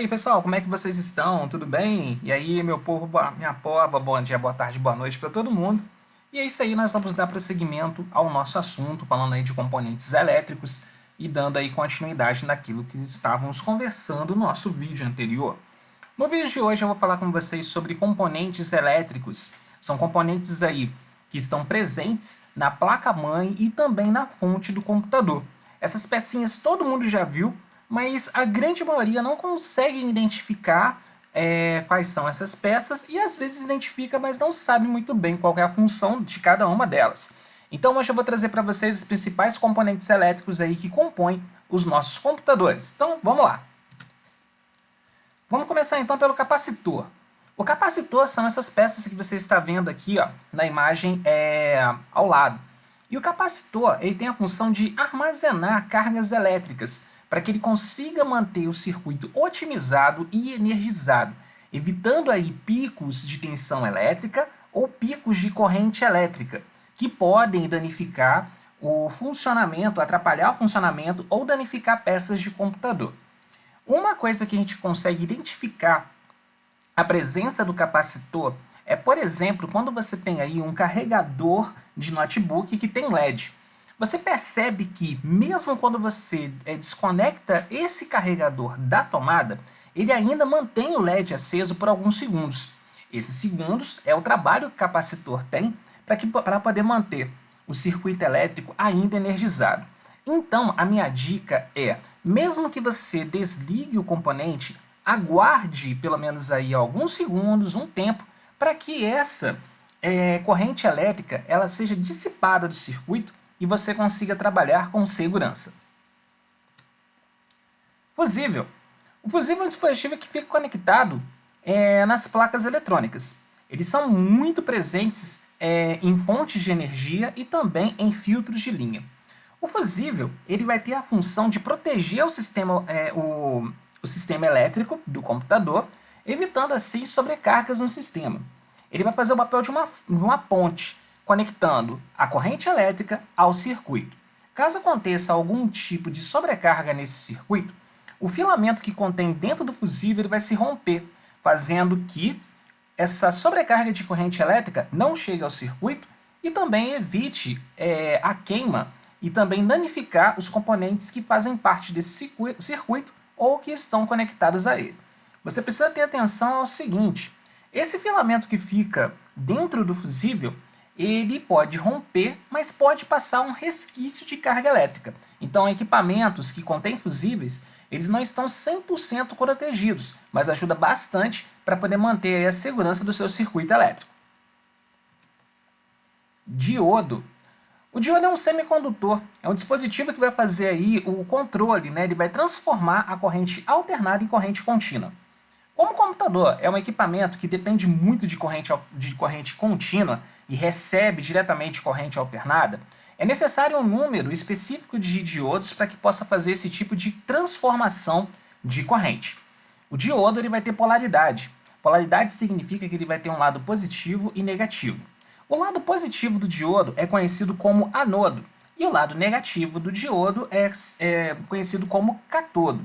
aí, pessoal, como é que vocês estão? Tudo bem? E aí, meu povo, minha pova, bom dia, boa tarde, boa noite para todo mundo. E é isso aí, nós vamos dar prosseguimento ao nosso assunto, falando aí de componentes elétricos e dando aí continuidade naquilo que estávamos conversando no nosso vídeo anterior. No vídeo de hoje eu vou falar com vocês sobre componentes elétricos. São componentes aí que estão presentes na placa-mãe e também na fonte do computador. Essas pecinhas todo mundo já viu, mas a grande maioria não consegue identificar quais são essas peças e às vezes identifica, mas não sabe muito bem qual é a função de cada uma delas. Então hoje eu vou trazer para vocês os principais componentes elétricos aí que compõem os nossos computadores. Então vamos lá. Vamos começar então pelo capacitor. O capacitor são essas peças que você está vendo aqui ó, na imagem ao lado. E o capacitor ele tem a função de armazenar cargas elétricas para que ele consiga manter o circuito otimizado e energizado, evitando aí picos de tensão elétrica ou picos de corrente elétrica, que podem danificar o funcionamento, atrapalhar o funcionamento ou danificar peças de computador. Uma coisa que a gente consegue identificar a presença do capacitor é, por exemplo, quando você tem aí um carregador de notebook que tem LED. Você percebe que, mesmo quando você desconecta esse carregador da tomada, ele ainda mantém o LED aceso por alguns segundos. Esses segundos é o trabalho que o capacitor tem para poder manter o circuito elétrico ainda energizado. Então, a minha dica é, mesmo que você desligue o componente, aguarde pelo menos aí alguns segundos, um tempo, para que essa corrente elétrica ela seja dissipada do circuito e você consiga trabalhar com segurança. Fusível. O fusível é um dispositivo que fica conectado nas placas eletrônicas. Eles são muito presentes em fontes de energia e também em filtros de linha. O fusível ele vai ter a função de proteger o sistema elétrico do computador, evitando assim sobrecargas no sistema. Ele vai fazer o papel de uma ponte, conectando a corrente elétrica ao circuito. Caso aconteça algum tipo de sobrecarga nesse circuito, o filamento que contém dentro do fusível ele vai se romper, fazendo que essa sobrecarga de corrente elétrica não chegue ao circuito e também evite a queima e também danificar os componentes que fazem parte desse circuito ou que estão conectados a ele. Você precisa ter atenção ao seguinte, esse filamento que fica dentro do fusível, ele pode romper, mas pode passar um resquício de carga elétrica. Então, equipamentos que contêm fusíveis, eles não estão 100% protegidos, mas ajuda bastante para poder manter a segurança do seu circuito elétrico. Diodo. O diodo é um semicondutor, é um dispositivo que vai fazer aí o controle, né? Ele vai transformar a corrente alternada em corrente contínua. Como o computador é um equipamento que depende muito de corrente contínua e recebe diretamente corrente alternada, é necessário um número específico de diodos para que possa fazer esse tipo de transformação de corrente. O diodo ele vai ter polaridade. Polaridade significa que ele vai ter um lado positivo e negativo. O lado positivo do diodo é conhecido como anodo e o lado negativo do diodo é conhecido como catodo.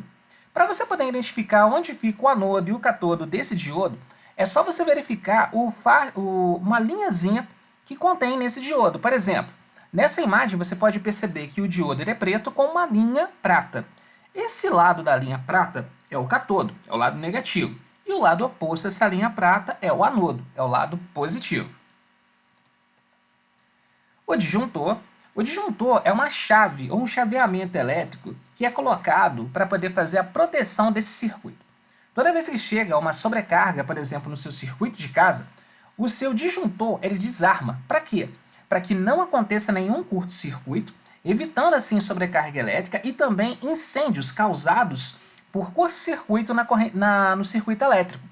Para você poder identificar onde fica o anodo e o catodo desse diodo, é só você verificar uma linhazinha que contém nesse diodo. Por exemplo, nessa imagem você pode perceber que o diodo é preto com uma linha prata. Esse lado da linha prata é o catodo, é o lado negativo. E o lado oposto a essa linha prata é o anodo, é o lado positivo. O disjuntor. O disjuntor é uma chave ou um chaveamento elétrico que é colocado para poder fazer a proteção desse circuito. Toda vez que chega uma sobrecarga, por exemplo, no seu circuito de casa, o seu disjuntor ele desarma. Para quê? Para que não aconteça nenhum curto-circuito, evitando assim sobrecarga elétrica e também incêndios causados por curto-circuito no circuito elétrico.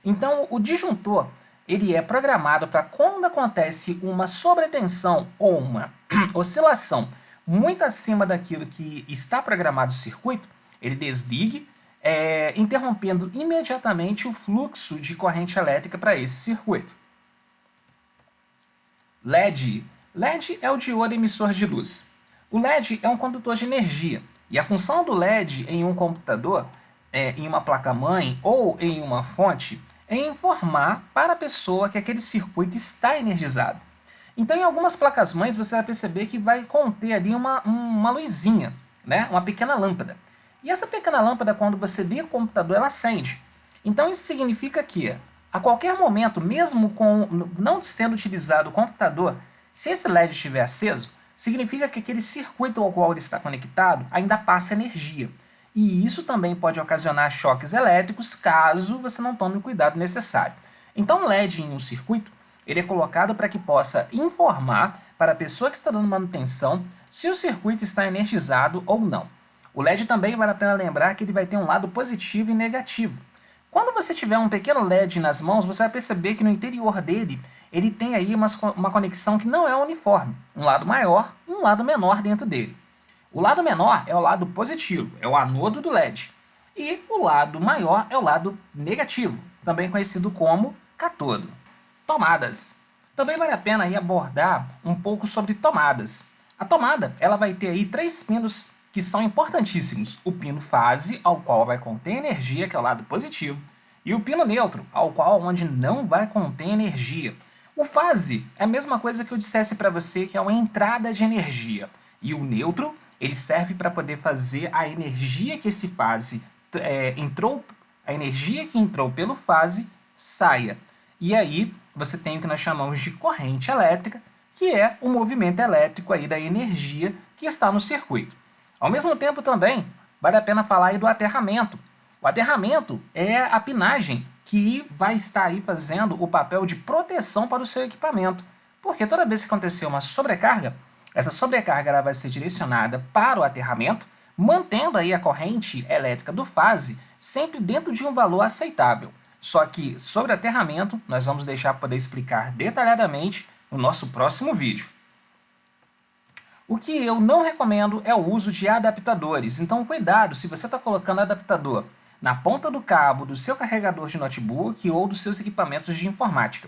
Então, o disjuntor ele é programado para quando acontece uma sobretensão ou uma oscilação muito acima daquilo que está programado no circuito, ele desligue, interrompendo imediatamente o fluxo de corrente elétrica para esse circuito. LED. LED é o diodo emissor de luz. O LED é um condutor de energia, e a função do LED em um computador em uma placa-mãe ou em uma fonte é informar para a pessoa que aquele circuito está energizado. Então, em algumas placas-mães, você vai perceber que vai conter ali uma luzinha, né? Uma pequena lâmpada. E essa pequena lâmpada, quando você liga o computador, ela acende. Então, isso significa que, a qualquer momento, mesmo não sendo utilizado o computador, se esse LED estiver aceso, significa que aquele circuito ao qual ele está conectado ainda passa energia. E isso também pode ocasionar choques elétricos caso você não tome o cuidado necessário. Então, o LED em um circuito ele é colocado para que possa informar para a pessoa que está dando manutenção se o circuito está energizado ou não. O LED também vale a pena lembrar que ele vai ter um lado positivo e negativo. Quando você tiver um pequeno LED nas mãos, você vai perceber que no interior dele, ele tem aí uma conexão que não é uniforme. Um lado maior e um lado menor dentro dele. O lado menor é o lado positivo, é o anodo do LED. E o lado maior é o lado negativo, também conhecido como cátodo. Tomadas. Também vale a pena aí abordar um pouco sobre tomadas. A tomada ela vai ter aí 3 pinos que são importantíssimos. O pino fase, ao qual vai conter energia, que é o lado positivo, e o pino neutro, ao qual onde não vai conter energia. O fase é a mesma coisa que eu dissesse para você que é uma entrada de energia. E o neutro, ele serve para poder fazer a energia que esse fase a energia que entrou pelo fase saia. E aí você tem o que nós chamamos de corrente elétrica, que é o movimento elétrico aí da energia que está no circuito. Ao mesmo tempo também, vale a pena falar aí do aterramento. O aterramento é a pinagem que vai estar aí fazendo o papel de proteção para o seu equipamento. Porque toda vez que acontecer uma sobrecarga, essa sobrecarga ela vai ser direcionada para o aterramento, mantendo aí a corrente elétrica do fase sempre dentro de um valor aceitável. Só que sobre aterramento, nós vamos deixar para poder explicar detalhadamente no nosso próximo vídeo. O que eu não recomendo é o uso de adaptadores, então cuidado se você está colocando adaptador na ponta do cabo do seu carregador de notebook ou dos seus equipamentos de informática.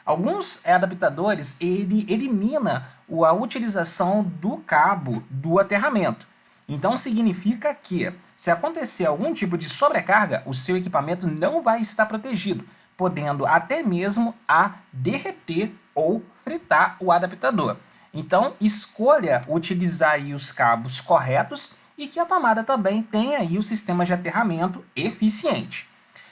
Alguns adaptadores ele elimina a utilização do cabo do aterramento. Então significa que, se acontecer algum tipo de sobrecarga, o seu equipamento não vai estar protegido, podendo até mesmo derreter ou fritar o adaptador. Então escolha utilizar aí os cabos corretos e que a tomada também tenha aí o sistema de aterramento eficiente.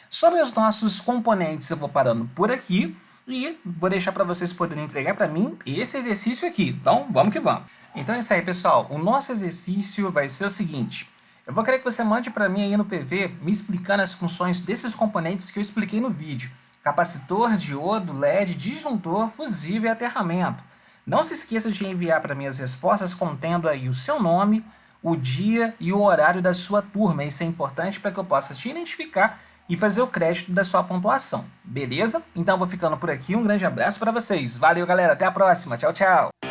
Sobre os nossos componentes eu vou parando por aqui. E vou deixar para vocês poderem entregar para mim esse exercício aqui. Então, vamos que vamos. Então é isso aí, pessoal. O nosso exercício vai ser o seguinte. Eu vou querer que você mande para mim aí no PV, me explicando as funções desses componentes que eu expliquei no vídeo. Capacitor, diodo, LED, disjuntor, fusível e aterramento. Não se esqueça de enviar para mim as respostas contendo aí o seu nome, o dia e o horário da sua turma. Isso é importante para que eu possa te identificar e fazer o crédito da sua pontuação, beleza? Então eu vou ficando por aqui, um grande abraço para vocês. Valeu, galera, até a próxima, tchau, tchau!